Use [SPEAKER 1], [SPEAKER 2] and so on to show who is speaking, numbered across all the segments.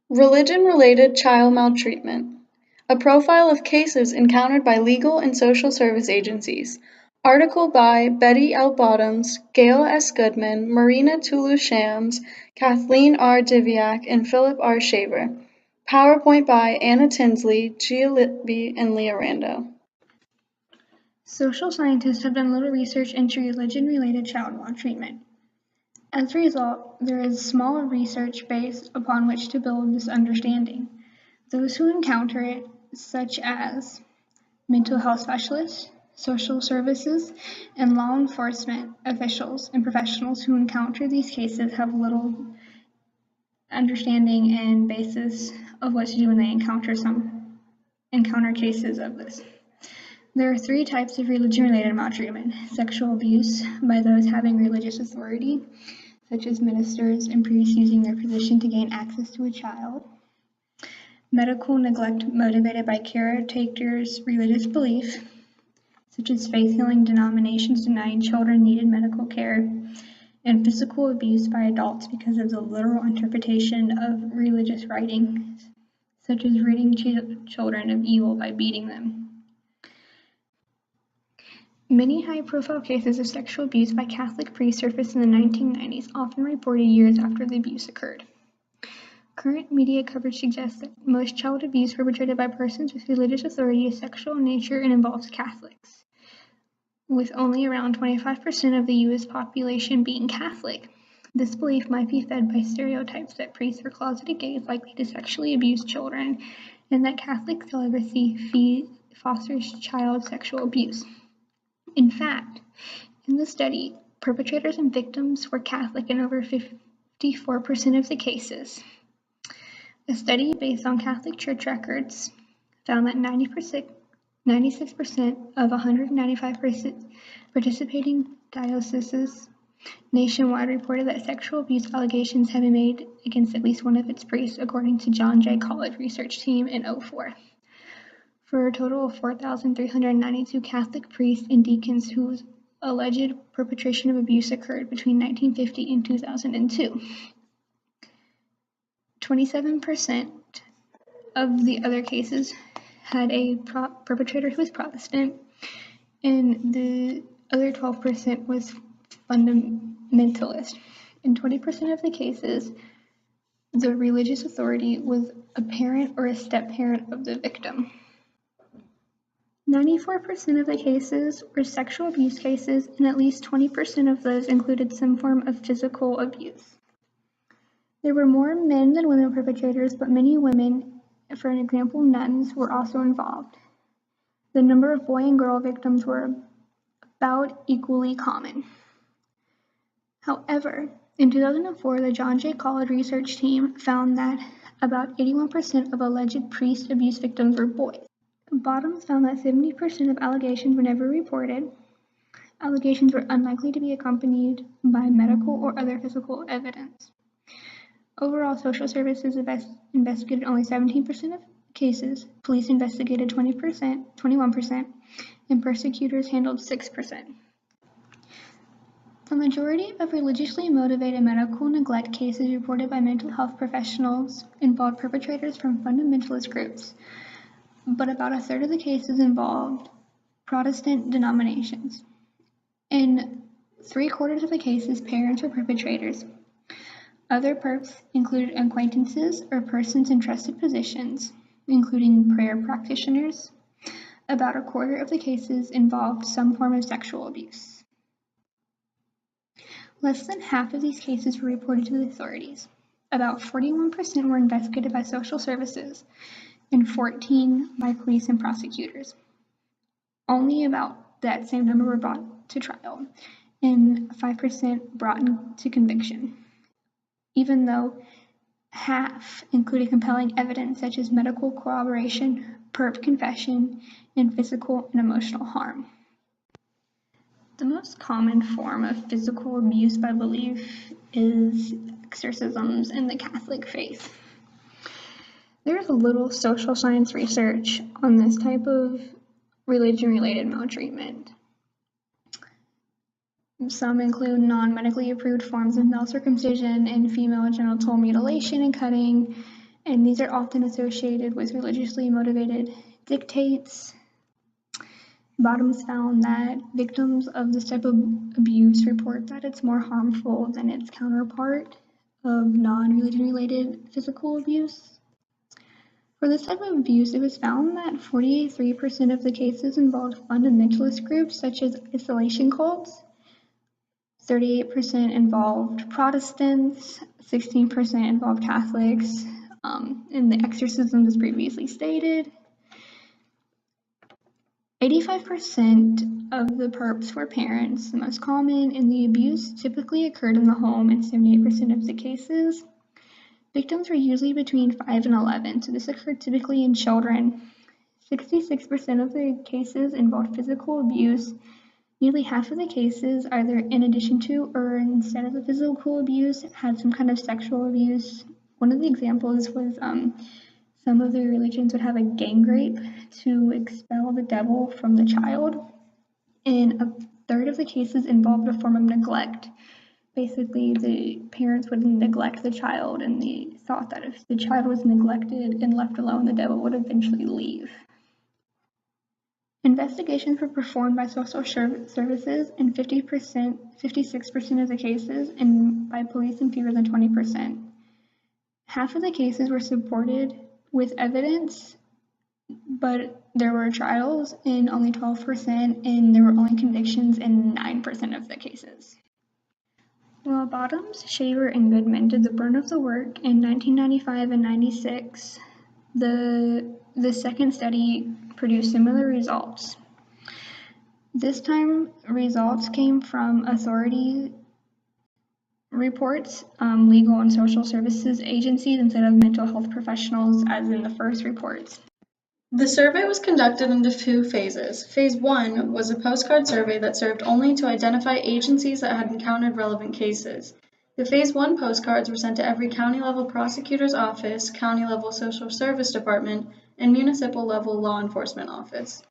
[SPEAKER 1] Religion-related child maltreatment. A profile of cases encountered by legal and social service agencies. Article by Betty L. Bottoms, Gail S. Goodman, Marina Tolou-Shams, Kathleen R. Diviak, and Phillip R. Shaver. PowerPoint by Anna Tinsley, Gia Libby, and Leah Rando.
[SPEAKER 2] Social scientists have done little research into religion-related child maltreatment. As a result, there is small research base upon which to build this understanding. Those who encounter it, such as mental health specialists, social services, and law enforcement officials and professionals who encounter these cases have little understanding and basis of what to do when they encounter cases of this. There are three types of religion-related maltreatment: sexual abuse by those having religious authority, such as ministers and priests using their position to gain access to a child; medical neglect motivated by caretakers' religious belief, such as faith-healing denominations denying children needed medical care; and physical abuse by adults because of the literal interpretation of religious writings, such as ridding children of evil by beating them. Many high-profile cases of sexual abuse by Catholic priests surfaced in the 1990s, often reported years after the abuse occurred. Current media coverage suggests that most child abuse perpetrated by persons with religious authority is sexual in nature and involves Catholics, with only around 25% of the U.S. population being Catholic. This belief might be fed by stereotypes that priests are closeted gays likely to sexually abuse children, and that Catholic celibacy fosters child sexual abuse. In fact, in the study, perpetrators and victims were Catholic in over 54% of the cases. A study based on Catholic church records found that 96% of 195 participating dioceses nationwide reported that sexual abuse allegations had been made against at least one of its priests, according to John Jay College research team in 2004. For a total of 4,392 Catholic priests and deacons whose alleged perpetration of abuse occurred between 1950 and 2002. 27% of the other cases had a perpetrator who was Protestant, and the other 12% was fundamentalist. In 20% of the cases, the religious authority was a parent or a step-parent of the victim. 94% of the cases were sexual abuse cases, and at least 20% of those included some form of physical abuse. There were more men than women perpetrators, but many women, for example nuns, were also involved. The number of boy and girl victims were about equally common. However, in 2004, the John Jay College research team found that about 81% of alleged priest abuse victims were boys. Bottoms found that 70% of allegations were never reported. Allegations were unlikely to be accompanied by medical or other physical evidence. Overall, social services investigated only 17% of cases, police investigated 21%, and prosecutors handled 6%. The majority of religiously motivated medical neglect cases reported by mental health professionals involved perpetrators from fundamentalist groups, but about a third of the cases involved Protestant denominations. In 3/4 of the cases, parents were perpetrators. Other perps included acquaintances or persons in trusted positions, including prayer practitioners. About a quarter of the cases involved some form of sexual abuse. Less than half of these cases were reported to the authorities. About 41% were investigated by social services, and 14% by police and prosecutors. Only about that same number were brought to trial, and 5% brought into conviction, even though half included compelling evidence such as medical corroboration, perp confession, and physical and emotional harm. The most common form of physical abuse by belief is exorcisms in the Catholic faith. There's a little social science research on this type of religion-related maltreatment. Some include non-medically approved forms of male circumcision and female genital mutilation and cutting, and these are often associated with religiously motivated dictates. Bottoms found that victims of this type of abuse report that it's more harmful than its counterpart of non-religion related physical abuse. For this type of abuse, it was found that 43% of the cases involved fundamentalist groups such as isolation cults, 38% involved Protestants, 16% involved Catholics, and the exorcisms as previously stated. 85% of the perps were parents, the most common, and the abuse typically occurred in the home in 78% of the cases. Victims were usually between 5 and 11, so this occurred typically in children. 66% of the cases involved physical abuse. Nearly half of the cases, either in addition to or instead of the physical abuse, had some kind of sexual abuse. One of the examples was some of the religions would have a gang rape to expel the devil from the child, and a third of the cases involved a form of neglect. Basically, the parents would neglect the child, and they thought that if the child was neglected and left alone, the devil would eventually leave. Investigations were performed by social services in 56% of the cases, and by police in fewer than 20%. Half of the cases were supported with evidence, but there were trials in only 12%, and there were only convictions in 9% of the cases. While Bottoms, Shaver, and Goodman did the brunt of the work in 1995 and 96, the second study produced similar results. This time, results came from authority reports, legal and social services agencies instead of mental health professionals as in the first reports.
[SPEAKER 1] The survey was conducted into 2 phases. Phase 1 was a postcard survey that served only to identify agencies that had encountered relevant cases. The Phase 1 postcards were sent to every county-level prosecutor's office, county-level social service department, and municipal-level law enforcement office.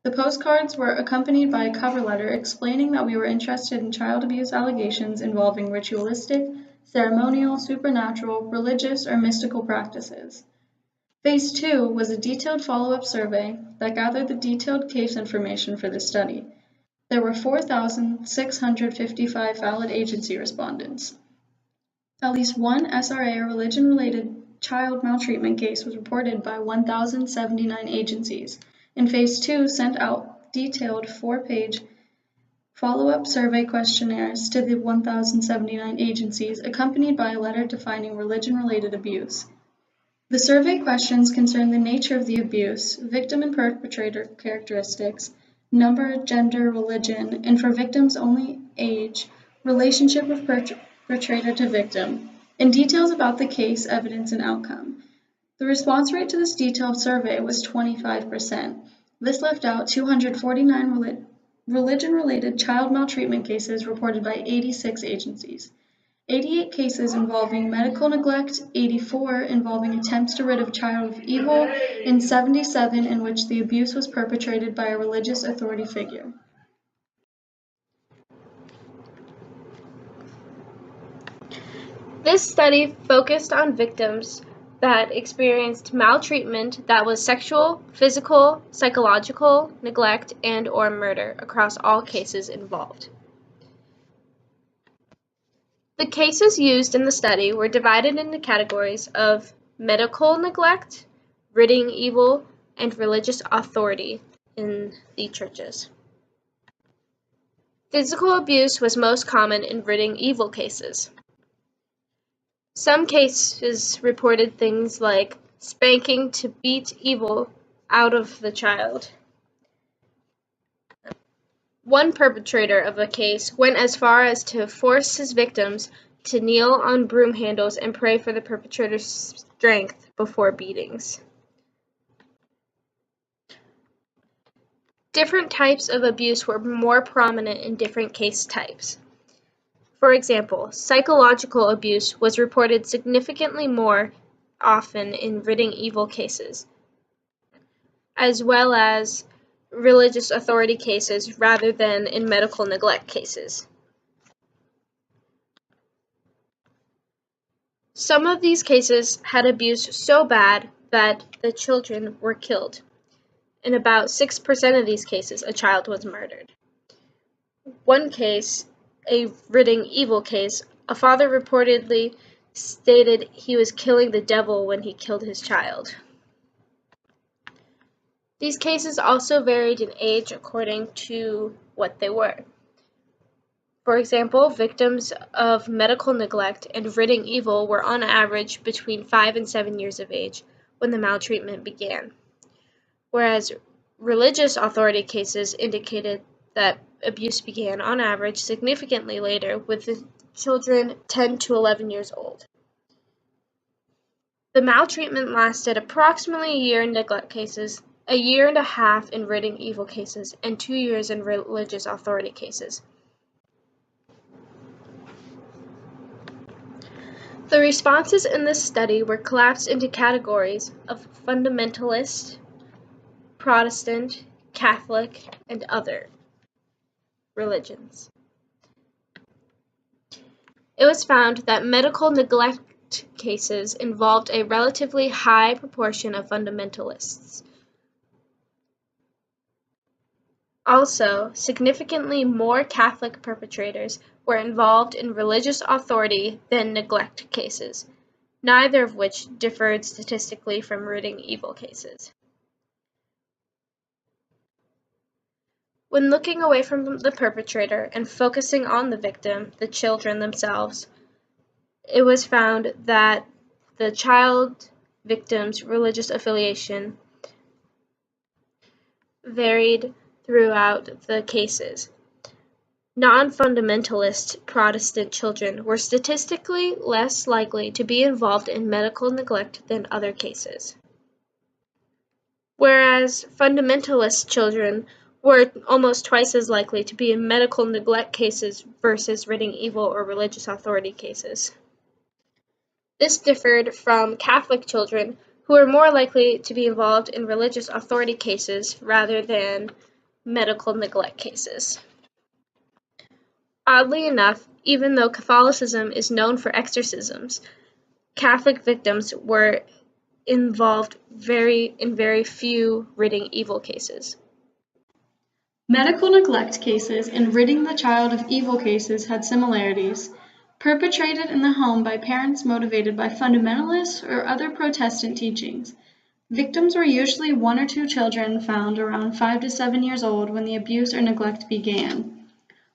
[SPEAKER 1] The postcards were accompanied by a cover letter explaining that we were interested in child abuse allegations involving ritualistic, ceremonial, supernatural, religious, or mystical practices. Phase 2 was a detailed follow-up survey that gathered the detailed case information for this study. There were 4,655 valid agency respondents. At least one SRA or religion-related child maltreatment case was reported by 1,079 agencies, and Phase 2 sent out detailed 4-page follow-up survey questionnaires to the 1,079 agencies, accompanied by a letter defining religion-related abuse. The survey questions concern the nature of the abuse, victim and perpetrator characteristics, number, gender, religion, and for victims only age, relationship of perpetrator to victim, and details about the case, evidence, and outcome. The response rate to this detailed survey was 25%. This left out 249 religion-related child maltreatment cases reported by 86 agencies. 88 cases involving medical neglect, 84 involving attempts to rid a child of evil, and 77 in which the abuse was perpetrated by a religious authority figure.
[SPEAKER 3] This study focused on victims that experienced maltreatment that was sexual, physical, psychological, neglect, and/or murder across all cases involved. The cases used in the study were divided into categories of medical neglect, ridding evil, and religious authority in the churches. Physical abuse was most common in ridding evil cases. Some cases reported things like spanking to beat evil out of the child. One perpetrator of a case went as far as to force his victims to kneel on broom handles and pray for the perpetrator's strength before beatings. Different types of abuse were more prominent in different case types. For example, psychological abuse was reported significantly more often in ridding evil cases, as well as religious authority cases rather than in medical neglect cases. Some of these cases had abuse so bad that the children were killed. In about 6% of these cases, a child was murdered. One case, a ridding evil case, a father reportedly stated he was killing the devil when he killed his child. These cases also varied in age according to what they were. For example, victims of medical neglect and ridding evil were on average between 5 and 7 years of age when the maltreatment began, whereas religious authority cases indicated that abuse began on average significantly later, with the children 10 to 11 years old. The maltreatment lasted approximately a year in neglect cases, a year and a half in ridding evil cases, and 2 years in religious authority cases. The responses in this study were collapsed into categories of fundamentalist, Protestant, Catholic, and other religions. It was found that medical neglect cases involved a relatively high proportion of fundamentalists. Also, significantly more Catholic perpetrators were involved in religious authority than neglect cases, neither of which differed statistically from ridding evil cases. When looking away from the perpetrator and focusing on the victim, the children themselves, it was found that the child victim's religious affiliation varied throughout the cases. Non-fundamentalist Protestant children were statistically less likely to be involved in medical neglect than other cases, whereas fundamentalist children were almost twice as likely to be in medical neglect cases versus ridding evil or religious authority cases. This differed from Catholic children, who were more likely to be involved in religious authority cases rather than medical neglect cases. Oddly enough, even though Catholicism is known for exorcisms, Catholic victims were involved in very few ridding evil cases.
[SPEAKER 1] Medical neglect cases and ridding the child of evil cases had similarities. Perpetrated in the home by parents motivated by fundamentalist or other Protestant teachings. Victims were usually 1 or 2 children found around 5 to 7 years old when the abuse or neglect began.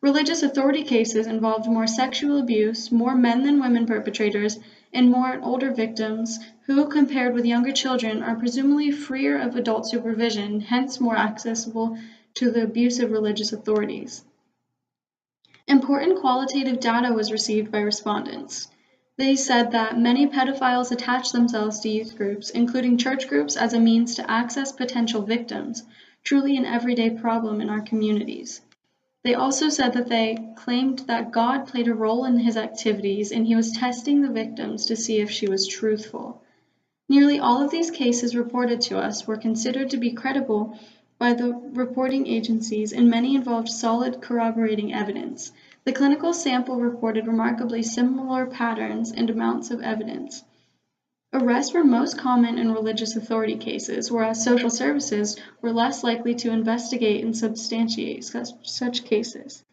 [SPEAKER 1] Religious authority cases involved more sexual abuse, more men than women perpetrators, and more older victims who, compared with younger children, are presumably freer of adult supervision, hence more accessible to the abuse of religious authorities. Important qualitative data was received by respondents. They said that many pedophiles attach themselves to youth groups, including church groups, as a means to access potential victims, truly an everyday problem in our communities. They also said that they claimed that God played a role in his activities and he was testing the victims to see if she was truthful. Nearly all of these cases reported to us were considered to be credible by the reporting agencies, and many involved solid corroborating evidence. The clinical sample reported remarkably similar patterns and amounts of evidence. Arrests were most common in religious authority cases, whereas social services were less likely to investigate and substantiate such cases.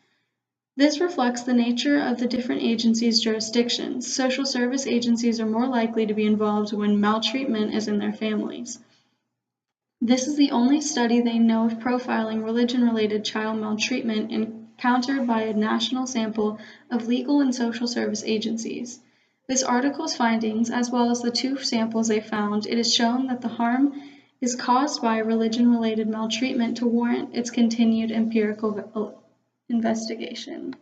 [SPEAKER 1] This reflects the nature of the different agencies' jurisdictions. Social service agencies are more likely to be involved when maltreatment is in their families. This is the only study they know of profiling religion-related child maltreatment encountered by a national sample of legal and social service agencies. This article's findings, as well as the 2 samples they found, it is shown that the harm is caused by religion-related maltreatment to warrant its continued empirical investigation.